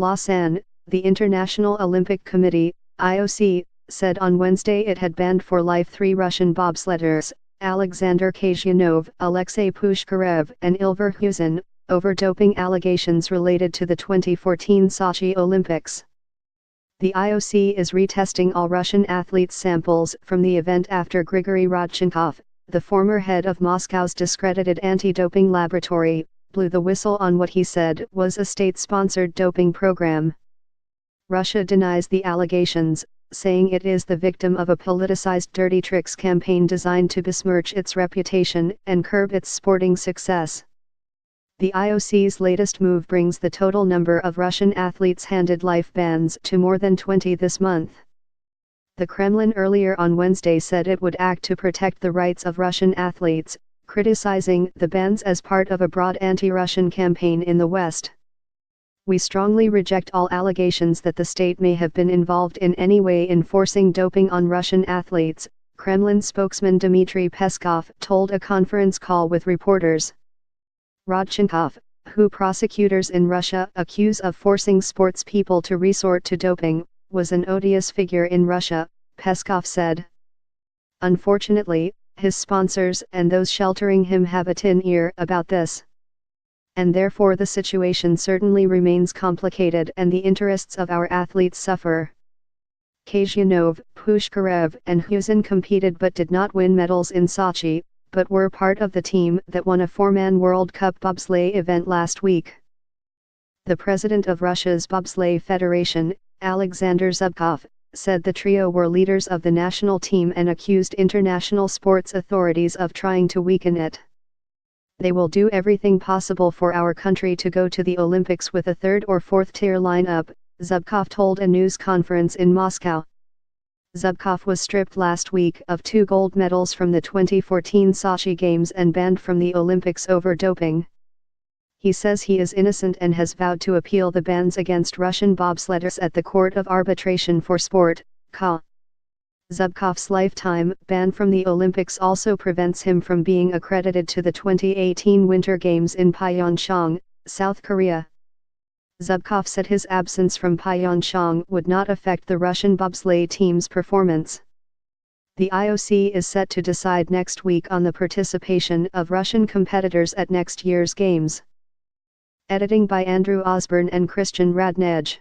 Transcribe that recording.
Lausanne, the International Olympic Committee, IOC, said on Wednesday it had banned for life 3 Russian bobsledders, Alexander Kazyanov, Alexei Pushkarev and Ilver Huzin, over doping allegations related to the 2014 Sochi Olympics. The IOC is retesting all Russian athletes' samples from the event after Grigory Rodchenkov, the former head of Moscow's discredited anti-doping laboratory, blew the whistle on what he said was a state-sponsored doping program. Russia denies the allegations, saying it is the victim of a politicized dirty tricks campaign designed to besmirch its reputation and curb its sporting success. The IOC's latest move brings the total number of Russian athletes handed life bans to more than 20 this month. The Kremlin earlier on Wednesday said it would act to protect the rights of Russian athletes, criticizing the bans as part of a broad anti-Russian campaign in the West. "We strongly reject all allegations that the state may have been involved in any way in forcing doping on Russian athletes," Kremlin spokesman Dmitry Peskov told a conference call with reporters. Rodchenkov, who prosecutors in Russia accuse of forcing sports people to resort to doping, was an odious figure in Russia, Peskov said. "Unfortunately, his sponsors and those sheltering him have a tin ear about this. And therefore the situation certainly remains complicated and the interests of our athletes suffer." Kazyanov, Pushkarev and Huzin competed but did not win medals in Sochi, but were part of the team that won a 4-man World Cup bobsleigh event last week. The president of Russia's Bobsleigh Federation, Alexander Zubkov, said the trio were leaders of the national team and accused international sports authorities of trying to weaken it. "They will do everything possible for our country to go to the Olympics with a 3rd or 4th tier lineup," Zubkov told a news conference in Moscow. Zubkov was stripped last week of 2 gold medals from the 2014 Sochi Games and banned from the Olympics over doping. He says he is innocent and has vowed to appeal the bans against Russian bobsledders at the Court of Arbitration for Sport, CA. Zubkov's lifetime ban from the Olympics also prevents him from being accredited to the 2018 Winter Games in Pyeongchang, South Korea. Zubkov said his absence from Pyeongchang would not affect the Russian bobsleigh team's performance. The IOC is set to decide next week on the participation of Russian competitors at next year's Games. Editing by Andrew Osborne and Christian Radnage.